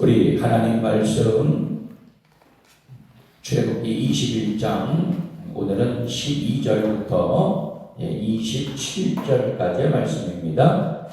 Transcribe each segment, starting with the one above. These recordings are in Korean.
우리 하나님 말씀 출애굽기 21장 오늘은 12절부터 27절까지의 말씀입니다.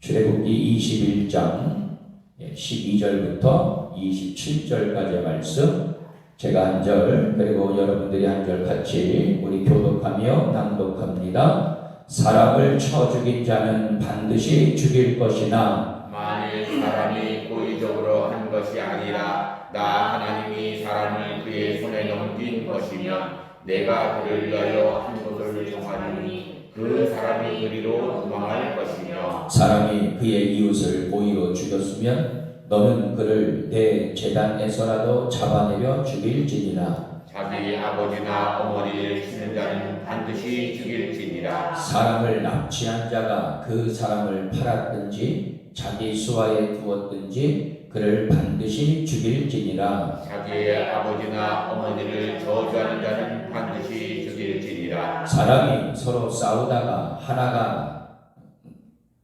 출애굽기 21장 12절부터 27절까지의 말씀, 제가 한 절 그리고 여러분들이 한 절 같이 우리 교독하며 낭독합니다. 사람을 쳐 죽인 자는 반드시 죽일 것이나 만일 사람이 고의적으로 한 것이 아니라 나 하나님이 사람을 그의 손에 넘긴 것이면 내가 그를 위하여 한 곳을 정하리니 그 사람이 그리로 도망할 것이며, 사람이 그의 이웃을 고의로 죽였으면 너는 그를 내 제단에서라도 잡아내려 죽일지니라. 자기 아버지나 어머니를 치는 자는 반드시 죽일지니라. 사람을 납치한 자가 그 사람을 팔았든지 자기 수하에 두었든지 그를 반드시 죽일지니라. 자기의 아버지나 어머니를 저주하는 자는 반드시 죽일지니라. 사람이 서로 싸우다가 하나가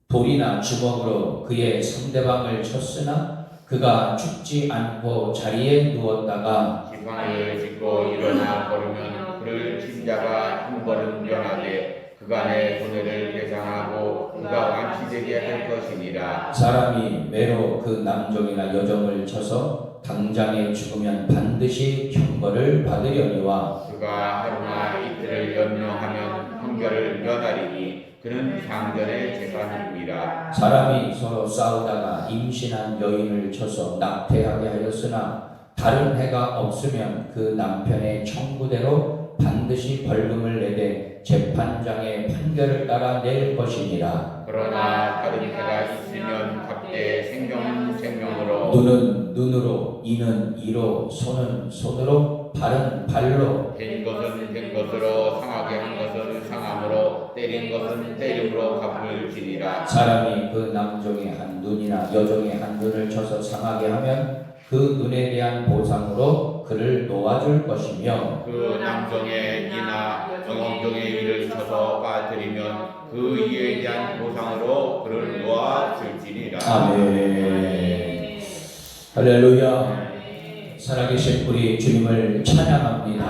돌이나 주먹으로 그의 상대방을 쳤으나 그가 죽지 않고 자리에 누웠다가 기관을 짓고 일어나 걸으면 그를 친 자가 한 걸음 면하되 그간의 손해를 배상하고 그가 완치되게 할 것이니라. 사람이 매로 그 남종이나 여종을 쳐서 당장에 죽으면 반드시 형벌을 받으려니와 그가 하루나 이틀을 연명하면 형벌을 면하리니 그는 상전의 재산입니다. 사람이 서로 싸우다가 임신한 여인을 쳐서 낙태하게 하였으나 다른 해가 없으면 그 남편의 청구대로 반드시 벌금을 내되 재판장의 판결을 따라 낼 것이니라. 그러나 다른 해가 있으면 각대 생명은 생명으로, 눈은 눈으로, 이는 이로, 손은 손으로, 발은 발로, 된 것은 된 것으로, 상하게 한 것은 상함으로, 때린 것은 때림으로 갚을지니라. 사람이 그 남종의 한 눈이나 여종의 한 눈을 쳐서 상하게 하면 그 눈에 대한 보상으로 그를 놓아줄 것이며, 그 남종의 이나 여종의 이를 쳐서 빠뜨리면 그 이에 대한 보상으로 그를 놓아줄지니라. 아멘. 할렐루야. 살아계신 우리 주님을 찬양합니다.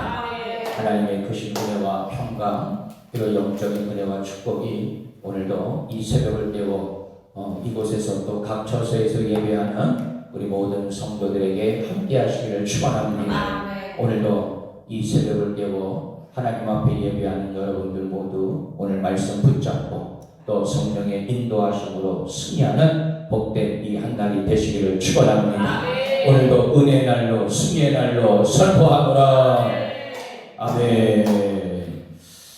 하나님의 크신 은혜와 평강 그리고 영적인 은혜와 축복이 오늘도 이 새벽을 깨워 이곳에서 또 각 처소에서 예배하는 우리 모든 성도들에게 함께 하시기를 축원합니다. 오늘도 이 새벽을 깨워 하나님 앞에 예배하는 여러분들 모두 오늘 말씀 붙잡고 또 성령의 인도하심으로 승리하는 복된 이 한 날이 되시기를 축원합니다. 오늘도 은혜의 날로 승리의 날로 선포하노라. 아멘.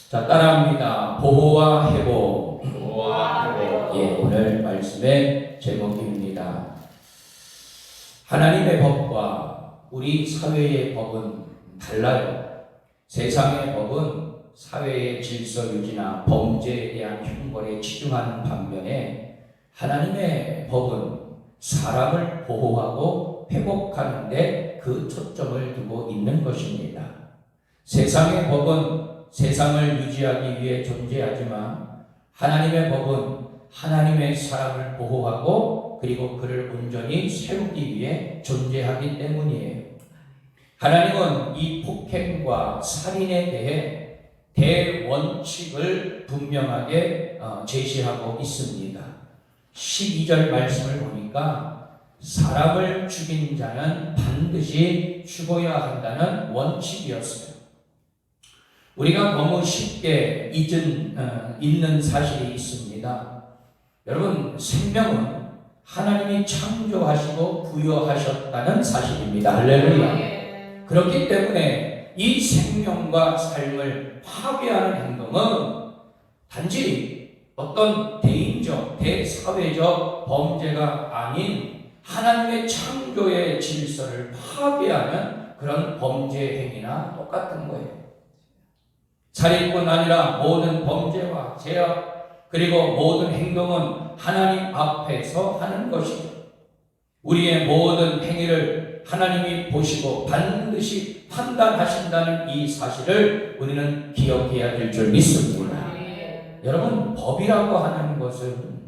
자, 따라합니다. 보호와 회복. 보호와 회복. 오늘 말씀의 제목입니다. 하나님의 법과 우리 사회의 법은 달라요. 세상의 법은 사회의 질서 유지나 범죄에 대한 형벌에 치중하는 반면에 하나님의 법은 사람을 보호하고 회복하는 데 그 초점을 두고 있는 것입니다. 세상의 법은 세상을 유지하기 위해 존재하지만 하나님의 법은 하나님의 사람을 보호하고 그리고 그를 온전히 세우기 위해 존재하기 때문이에요. 하나님은 이 폭행과 살인에 대해 대원칙을 분명하게 제시하고 있습니다. 12절 말씀을 보니까 사람을 죽인 자는 반드시 죽어야 한다는 원칙이었어요. 우리가 너무 쉽게 잊는 사실이 있습니다. 여러분, 생명은 하나님이 창조하시고 부여하셨다는 사실입니다. 할렐루야. 그렇기 때문에 이 생명과 삶을 파괴하는 행동은 단지 어떤 대인적, 대사회적 범죄가 아닌 하나님의 창조의 질서를 파괴하는 그런 범죄 행위나 똑같은 거예요. 살인뿐 아니라 모든 범죄와 죄악 그리고 모든 행동은 하나님 앞에서 하는 것이죠. 우리의 모든 행위를 하나님이 보시고 반드시 판단하신다는 이 사실을 우리는 기억해야 될 줄 믿습니다. 여러분, 법이라고 하는 것은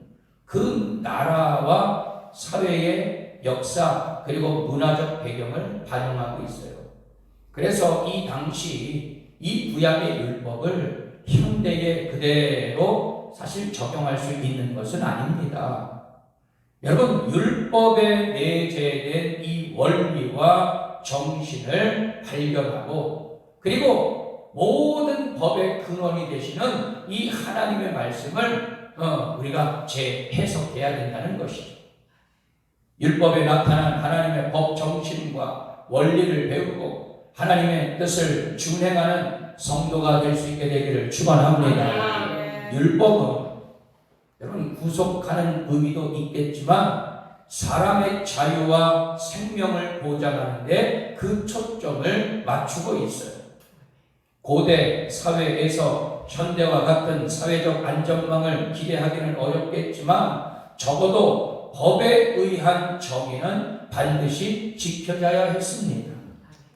그 나라와 사회의 역사 그리고 문화적 배경을 반영하고 있어요. 그래서 이 당시 이 구약의 율법을 현대에 그대로 사실 적용할 수 있는 것은 아닙니다. 여러분, 율법에 내재된 이 원리와 정신을 발견하고 그리고 모든 법의 근원이 되시는 이 하나님의 말씀을 우리가 재해석해야 된다는 것이죠. 율법에 나타난 하나님의 법 정신과 원리를 배우고 하나님의 뜻을 준행하는 성도가 될 수 있게 되기를 축원합니다. 율법은 여러분 구속하는 의미도 있겠지만 사람의 자유와 생명을 보장하는데 그 초점을 맞추고 있어요. 고대 사회에서 현대와 같은 사회적 안전망을 기대하기는 어렵겠지만 적어도 법에 의한 정의는 반드시 지켜져야 했습니다.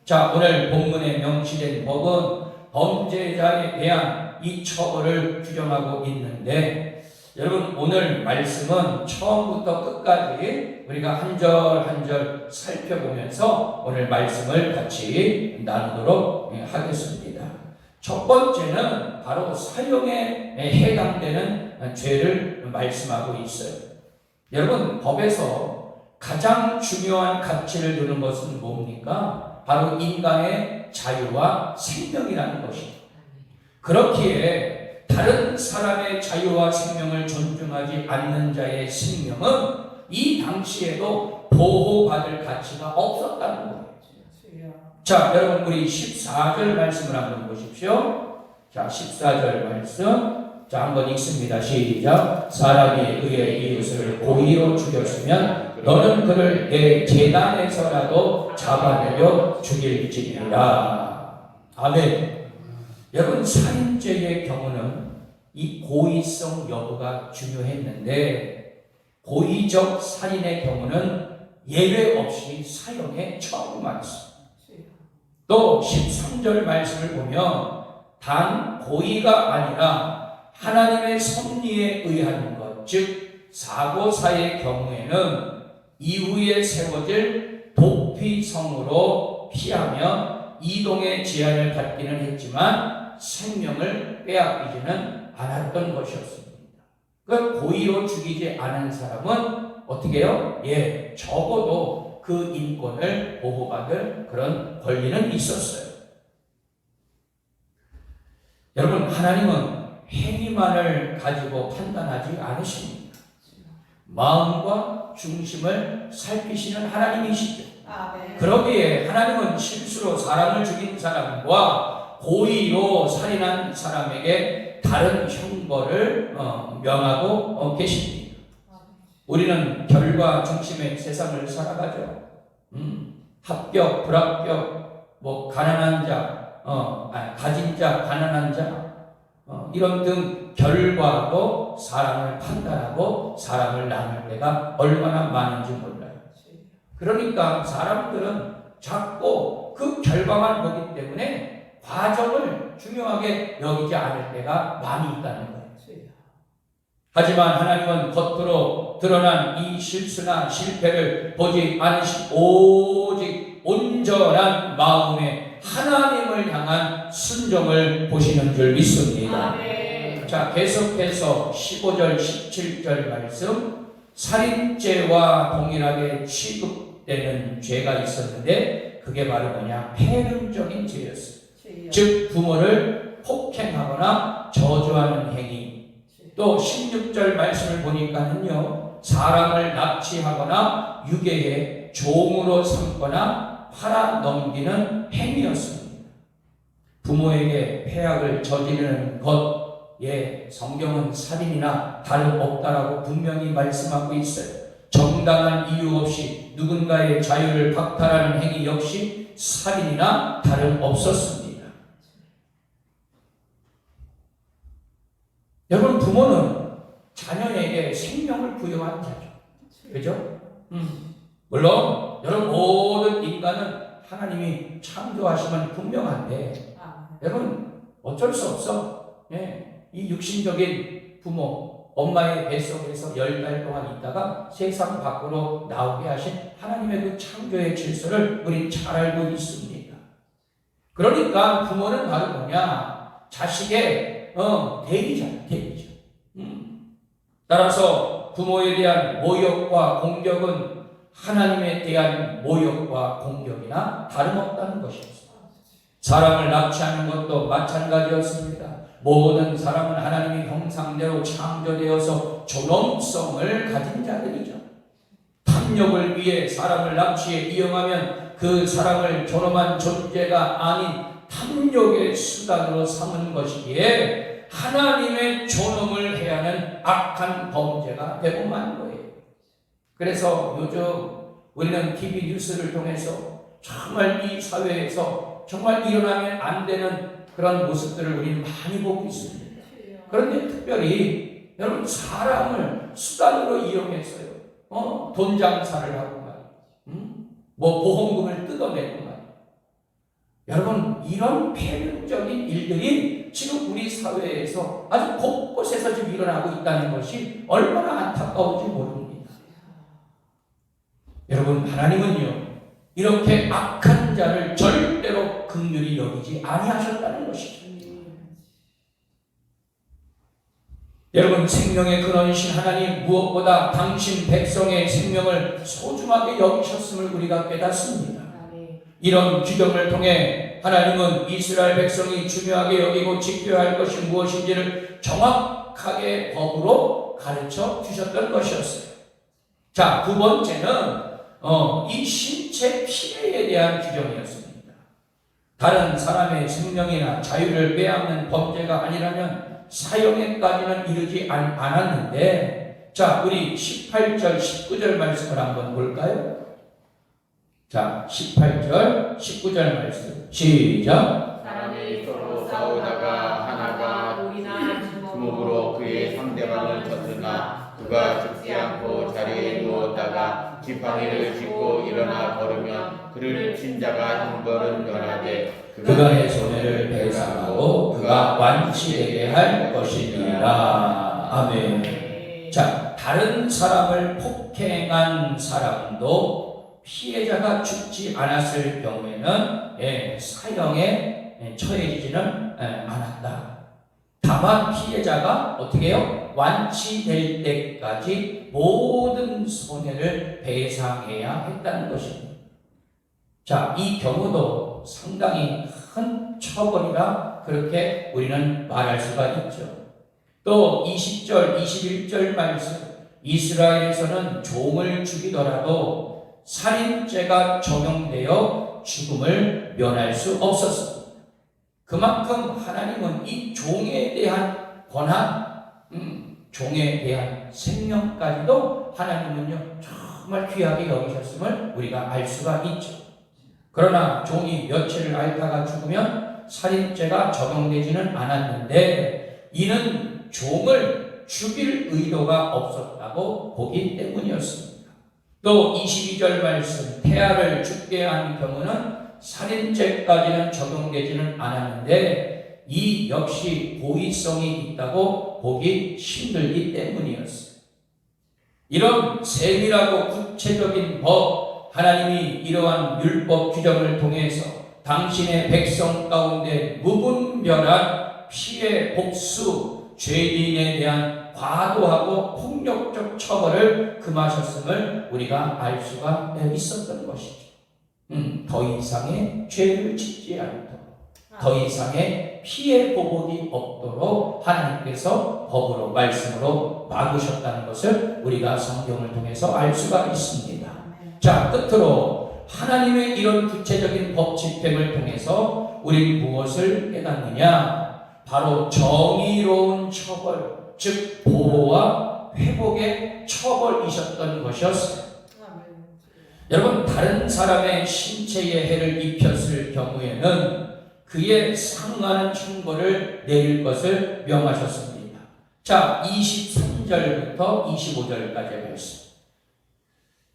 자, 오늘 본문에 명시된 법은 범죄자에 대한 이 처벌을 규정하고 있는데 여러분 오늘 말씀은 처음부터 끝까지 우리가 한 절 한 절 살펴보면서 오늘 말씀을 같이 나누도록 하겠습니다. 첫 번째는 바로 사형에 해당되는 죄를 말씀하고 있어요. 여러분 법에서 가장 중요한 가치를 두는 것은 뭡니까? 바로 인간의 자유와 생명이라는 것입니다. 그렇기에 다른 사람의 자유와 생명을 존중하지 않는 자의 생명은 이 당시에도 보호받을 가치가 없었다는 거예요. 자, 여러분 우리 14절 말씀을 한번 보십시오. 자, 14절 말씀. 자, 한번 읽습니다. 시작. 사람이 그의 이웃을 고의로 죽였으면 너는 그를 내 제단에서라도 잡아내려 죽일지니라. 아멘. 여러분 살인죄의 경우는 이 고의성 여부가 중요했는데 고의적 살인의 경우는 예외 없이 사형에 처음했습니다. 또 13절 말씀을 보면 단 고의가 아니라 하나님의 섭리에 의한 것, 즉 사고사의 경우에는 이후에 세워질 도피성으로 피하며 이동의 제한을 받기는 했지만 생명을 빼앗기지는 않았던 것이었습니다. 그 고의로 죽이지 않은 사람은 어떻게 해요? 적어도 그 인권을 보호받을 그런 권리는 있었어요. 여러분 하나님은 행위만을 가지고 판단하지 않으십니다. 마음과 중심을 살피시는 하나님이시죠. 그러기에 하나님은 실수로 사람을 죽인 사람과 고의로 살인한 사람에게 다른 형벌을 명하고 계십니다. 우리는 결과 중심의 세상을 살아가죠. 합격, 불합격, 가난한 자, 가진 자, 가난한 자, 이런 등 결과로 사람을 판단하고 사람을 나눌 때가 얼마나 많은지 몰라요. 그러니까 사람들은 자꾸 그 결과만 보기 때문에 과정을 중요하게 여기지 않을 때가 많이 있다는 거예요. 하지만 하나님은 겉으로 드러난 이 실수나 실패를 보지 않으시고 오직 온전한 마음에 하나님을 향한 순종을 보시는 줄 믿습니다. 자, 계속해서 15절 17절 말씀. 살인죄와 동일하게 취급되는 죄가 있었는데 그게 바로 뭐냐? 폐륜적인 죄였어요. 즉 부모를 폭행하거나 저주하는 행위. 또 16절 말씀을 보니까는요, 사람을 납치하거나 유괴해 종으로 삼거나 팔아넘기는 행위였습니다. 부모에게 폐악을 저지르는 것, 성경은 살인이나 다름없다라고 분명히 말씀하고 있어요. 정당한 이유 없이 누군가의 자유를 박탈하는 행위 역시 살인이나 다름없었습니다. 여러분 부모는 자녀에게 생명을 부여한 자죠. 그죠? 물론 여러분 모든 인간은 하나님이 창조하시면 분명한데 여러분 어쩔 수 없어. 이 육신적인 부모 엄마의 뱃속에서 10달 동안 있다가 세상 밖으로 나오게 하신 하나님의 그 창조의 질서를 우리 잘 알고 있습니다. 그러니까 부모는 바로 뭐냐? 자식의 대리잖아요. 대리죠. 따라서 부모에 대한 모욕과 공격은 하나님에 대한 모욕과 공격이나 다름없다는 것입니다. 사람을 납치하는 것도 마찬가지였습니다. 모든 사람은 하나님의 형상대로 창조되어서 존엄성을 가진 자들이죠. 탐욕을 위해 사람을 납치해 이용하면 그 사람을 존엄한 존재가 아닌 탐욕의 수단으로 삼은 것이기에 하나님의 존엄을 해하는 악한 범죄가 되고 만 거예요. 그래서 요즘 우리는 TV 뉴스를 통해서 정말 이 사회에서 정말 일어나면 안 되는 그런 모습들을 우리는 많이 보고 있습니다. 그런데 특별히 여러분 사람을 수단으로 이용해서요. 돈 장사를 하고 뭐 보험금을 뜯어내고 여러분 이런 폐륜적인 일들이 지금 우리 사회에서 아주 곳곳에서 지금 일어나고 있다는 것이 얼마나 안타까운지 모릅니다. 여러분 하나님은요 이렇게 악한 자를 절대로 긍휼히 여기지 아니하셨다는 것이죠. 여러분 생명의 근원이신 하나님 무엇보다 당신 백성의 생명을 소중하게 여기셨음을 우리가 깨닫습니다. 이런 규정을 통해 하나님은 이스라엘 백성이 중요하게 여기고 지켜야 할 것이 무엇인지를 정확하게 법으로 가르쳐 주셨던 것이었어요. 자, 두 번째는 이 신체 피해에 대한 규정이었습니다. 다른 사람의 생명이나 자유를 빼앗는 범죄가 아니라면 사형에까지는 이르지 않았는데, 자, 우리 18절, 19절 말씀을 한번 볼까요? 자, 18절, 19절 말씀 시작. 사람이 서로 싸우다가 하나가 주먹으로 그의 상대방을 쳤으나 그가 죽지 않고 자리에 누웠다가 지팡이를 짚고 일어나 걸으면 그를 친 자가 형벌은 면하되 그간의 손해를 배상하고 그가 완치되게 할 것이니라. 아멘. 자, 다른 사람을 폭행한 사람도 피해자가 죽지 않았을 경우에는 사형에 처해지지는 않았다. 다만 피해자가 어떻게 해요? 완치될 때까지 모든 손해를 배상해야 했다는 것입니다. 자, 이 경우도 상당히 큰 처벌이라 그렇게 우리는 말할 수가 있죠. 또 20절, 21절 말씀 이스라엘에서는 종을 죽이더라도 살인죄가 적용되어 죽음을 면할 수 없었습니다. 그만큼 하나님은 이 종에 대한 권한, 종에 대한 생명까지도 하나님은요 정말 귀하게 여기셨음을 우리가 알 수가 있죠. 그러나 종이 며칠을 앓다가 죽으면 살인죄가 적용되지는 않았는데 이는 종을 죽일 의도가 없었다고 보기 때문이었습니다. 또 22절 말씀 태아를 죽게 한 경우는 살인죄까지는 적용되지는 않았는데 이 역시 고의성이 있다고 보기 힘들기 때문이었어요. 이런 세밀하고 구체적인 법 하나님이 이러한 율법 규정을 통해서 당신의 백성 가운데 무분별한 피해 복수 죄인에 대한 과도하고 폭력적 처벌을 금하셨음을 우리가 알 수가 있었던 것이죠. 더 이상의 죄를 짓지 않도록, 더 이상의 피해 보복이 없도록 하나님께서 법으로 말씀으로 막으셨다는 것을 우리가 성경을 통해서 알 수가 있습니다. 자, 끝으로 하나님의 이런 구체적인 법 집행을 통해서 우리는 무엇을 깨닫느냐? 바로 정의로운 처벌, 즉 보호와 회복의 처벌이셨던 것이었어요. 여러분 다른 사람의 신체에 해를 입혔을 경우에는 그에 상하는 형벌을 내릴 것을 명하셨습니다. 자, 23절부터 25절까지 말씀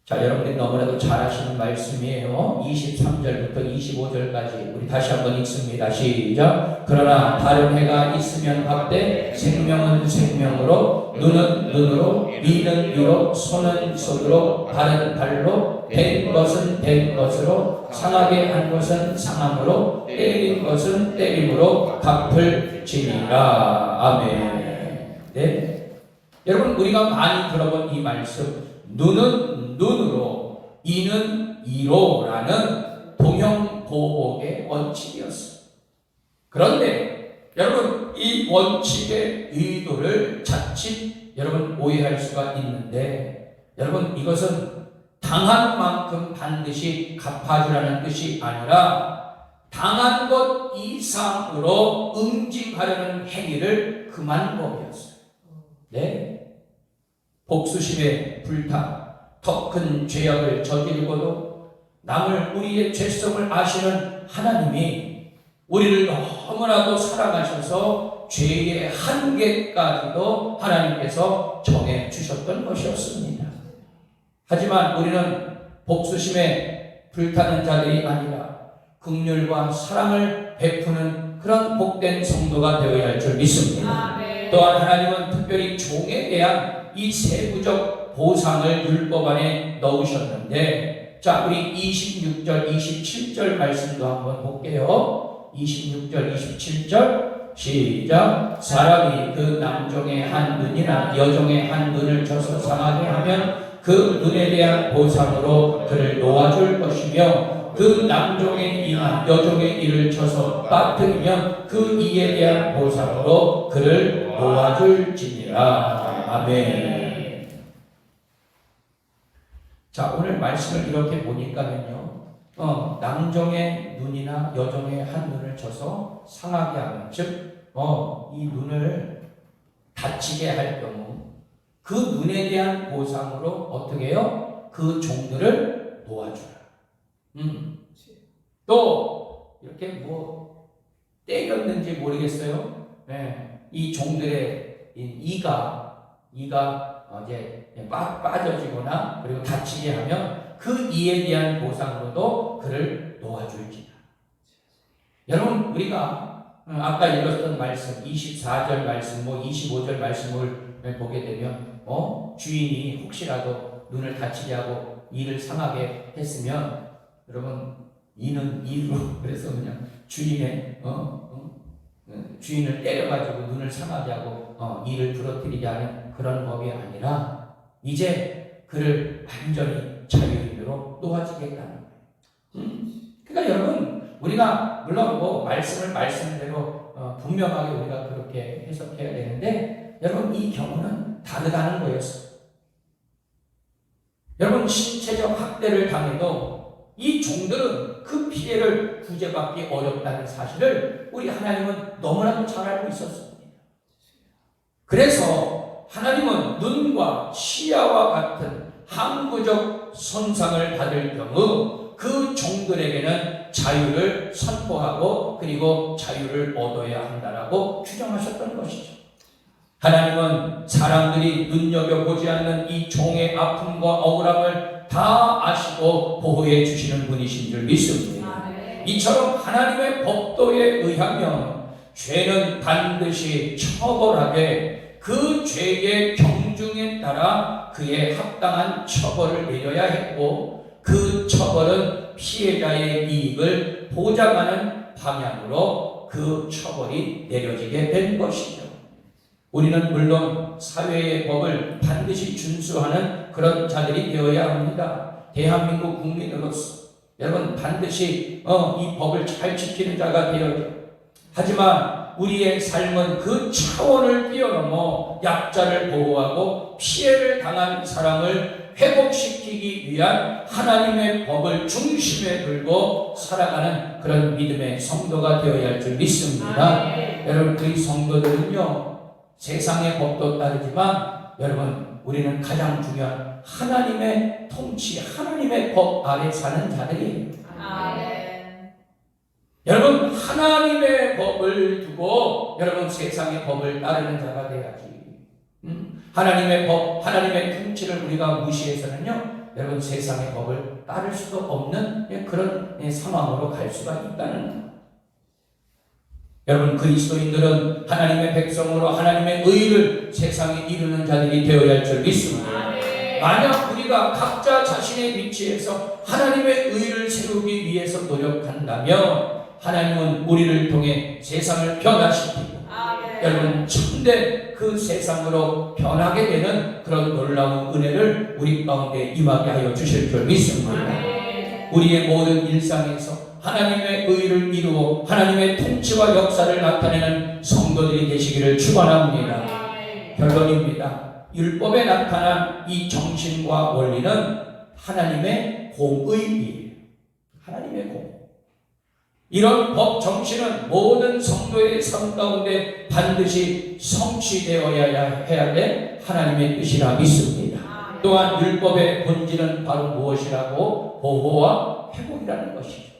자, 여러분이 너무나도 잘 아시는 말씀이에요. 23절부터 25절까지 우리 다시 한번 읽습니다. 시작. 그러나 다른 해가 있으면 합되 생명은 생명으로, 눈은 눈으로, 이는 이로, 손은 손으로, 발은 발로, 된 것은 된 것으로, 상하게 한 것은 상함으로, 때린 것은 때림으로 갚을 지니라. 아멘. 네. 여러분, 우리가 많이 들어본 이 말씀, 눈은 눈으로, 이는 이로라는 동형보복의 원칙이었어요. 그런데 여러분, 이 원칙의 의도를 자칫 여러분 오해할 수가 있는데, 여러분, 이것은 당한 만큼 반드시 갚아주라는 뜻이 아니라 당한 것 이상으로 응징하려는 행위를 금한 법이었어요. 네? 복수심에 불타 더 큰 죄악을 저지르고도 남을, 우리의 죄성을 아시는 하나님이 우리를 너무나도 사랑하셔서 죄의 한계까지도 하나님께서 정해 주셨던 것이었습니다. 하지만 우리는 복수심에 불타는 자들이 아니라 긍휼과 사랑을 베푸는 그런 복된 성도가 되어야 할 줄 믿습니다. 또한 하나님은 특별히 종에 대한 이 세부적 보상을 율법 안에 넣으셨는데, 자, 우리 26절, 27절 말씀도 한번 볼게요. 26절, 27절 시작. 사람이 그 남종의 한 눈이나 여종의 한 눈을 쳐서 상하게 하면 그 눈에 대한 보상으로 그를 놓아줄 것이며, 그 남종의 이나 여종의 이를 쳐서 빠뜨리면 그 이에 대한 보상으로 그를 놓아줄지니라. 아멘. 자, 오늘 말씀을 이렇게 보니까는요, 남종의 눈이나 여종의 한 눈을 쳐서 상하게 하면, 즉, 이 눈을 다치게 할 경우 그 눈에 대한 보상으로 어떻게 해요? 그 종들을 놓아주라. 또 이렇게 뭐 때렸는지 모르겠어요. 네. 이 종들의 이가 이제 빠져지거나 그리고 다치게 하면 그 이에 대한 보상으로도 그를 놓아줄지라. 여러분, 우리가 아까 읽었던 말씀 24절 말씀, 25절 말씀을 보게 되면 주인이 혹시라도 눈을 다치게 하고 이를 상하게 했으면, 여러분, 이는 이로 그래서 그냥 주인의 주인을 때려가지고 눈을 상하게 하고 이를 부러뜨리게 하는 그런 법이 아니라 이제 그를 완전히 자유인으로 놓아지겠다는 거예요. 그러니까 여러분, 우리가 물론 뭐 말씀을 말씀대로 분명하게 우리가 그렇게 해석해야 되는데, 여러분, 이 경우는 다르다는 거였어요. 여러분, 신체적 학대를 당해도 이 종들은 그 피해를 구제받기 어렵다는 사실을 우리 하나님은 너무나도 잘 알고 있었습니다. 그래서 하나님은 눈과 시야와 같은 항구적 손상을 받을 경우 그 종들에게는 자유를 선포하고 그리고 자유를 얻어야 한다라고 규정하셨던 것이죠. 하나님은 사람들이 눈여겨보지 않는 이 종의 아픔과 억울함을 다 아시고 보호해 주시는 분이신 줄 믿습니다. 이처럼 하나님의 법도에 의하면 죄는 반드시 처벌하되 그 죄의 경중에 따라 그에 합당한 처벌을 내려야 했고, 그 처벌은 피해자의 이익을 보장하는 방향으로 그 처벌이 내려지게 된 것이죠. 우리는 물론 사회의 법을 반드시 준수하는 그런 자들이 되어야 합니다. 대한민국 국민으로서 여러분, 반드시 이 법을 잘 지키는 자가 되어야. 하지만 우리의 삶은 그 차원을 뛰어넘어 약자를 보호하고 피해를 당한 사람을 회복시키기 위한 하나님의 법을 중심에 두고 살아가는 그런 믿음의 성도가 되어야 할 줄 믿습니다. 여러분, 그 성도들은요, 세상의 법도 따르지만 여러분, 우리는 가장 중요한 하나님의 통치, 하나님의 법 아래 사는 자들이에요. 여러분, 하나님의 법을 두고 여러분 세상의 법을 따르는 자가 돼야지. 하나님의 법, 하나님의 통치를 우리가 무시해서는요, 여러분 세상의 법을 따를 수도 없는 그런 상황으로 갈 수가 있다는 거예요. 여러분 그리스도인들은 하나님의 백성으로 하나님의 의를 세상에 이루는 자들이 되어야 할 줄 믿습니다. 만약 우리가 각자 자신의 위치에서 하나님의 의를 세우기 위해서 노력한다면 하나님은 우리를 통해 세상을 변화시키고 여러분 참된 그 세상으로 변하게 되는 그런 놀라운 은혜를 우리 가운데 임하게 하여 주실 줄 믿습니다. 우리의 모든 일상에서 하나님의 의를 이루어 하나님의 통치와 역사를 나타내는 성도들이 되시기를 축원합니다. 결론입니다. 율법에 나타난 이 정신과 원리는 하나님의 공의이에요. 하나님의 공. 이런 법 정신은 모든 성도의 삶 가운데 반드시 성취되어야 해야 될 하나님의 뜻이라 믿습니다. 또한 율법의 본질은 바로 무엇이라고? 보호와 회복이라는 것이죠.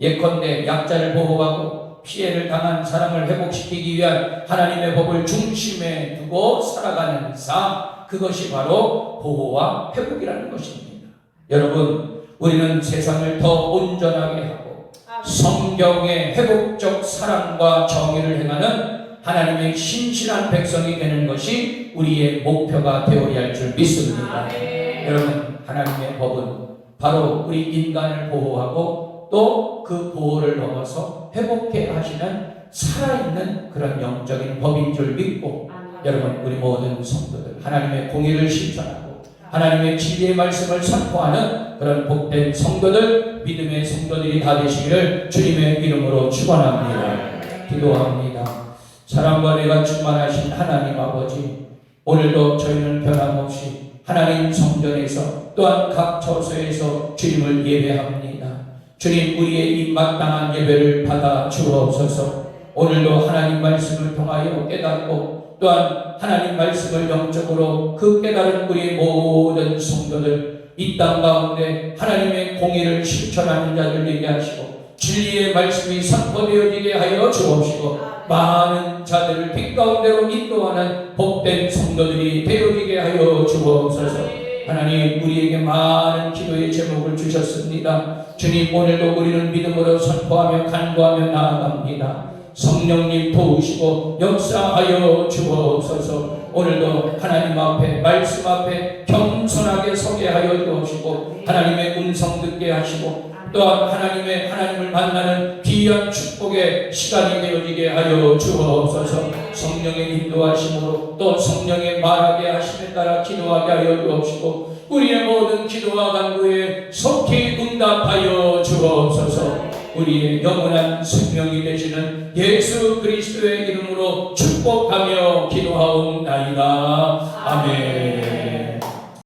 예컨대 약자를 보호하고 피해를 당한 사람을 회복시키기 위한 하나님의 법을 중심에 두고 살아가는 삶, 그것이 바로 보호와 회복이라는 것입니다. 여러분, 우리는 세상을 더 온전하게 하고 성경의 회복적 사랑과 정의를 행하는 하나님의 신실한 백성이 되는 것이 우리의 목표가 되어야 할 줄 믿습니다. 여러분, 하나님의 법은 바로 우리 인간을 보호하고 또 그 보호를 넘어서 회복해 하시는 살아있는 그런 영적인 법인 줄 믿고 여러분 우리 모든 성도들 하나님의 공의를 실천하고 하나님의 진리의 말씀을 선포하는 그런 복된 성도들, 믿음의 성도들이 다 되시기를 주님의 이름으로 축원합니다. 기도합니다. 사랑과 은혜가 충만하신 하나님 아버지, 오늘도 저희는 변함없이 하나님 성전에서 또한 각 처소에서 주님을 예배합니다. 주님, 우리의 이 마땅한 예배를 받아 주옵소서. 오늘도 하나님 말씀을 통하여 깨닫고 또한 하나님 말씀을 영적으로 그 깨달은 우리의 모든 성도들 이 땅 가운데 하나님의 공의를 실천하는 자들 되게 하시고 진리의 말씀이 선포되어지게 하여 주옵시고 많은 자들을 빛 가운데로 인도하는 복된 성도들이 되어지게 하여 주옵소서. 하나님, 우리에게 많은 기도의 제목을 주셨습니다. 주님, 오늘도 우리는 믿음으로 선포하며 간구하며 나아갑니다. 성령님 도우시고 역사하여 주옵소서. 오늘도 하나님 앞에 말씀 앞에 겸손하게 서게 하여 주옵시고 하나님의 음성 듣게 하시고 또한 하나님을 만나는 귀한 축복의 시간이 되어지게 하여 주옵소서. 성령의 인도하심으로 또 성령의 말하게 하심에 따라 기도하게 하여 주옵시고 우리의 모든 기도와 간구에 속히 응답하여 주옵소서. 우리의 영원한 생명이 되시는 예수 그리스도의 이름으로 축복하며 기도하옵나이다. 아멘.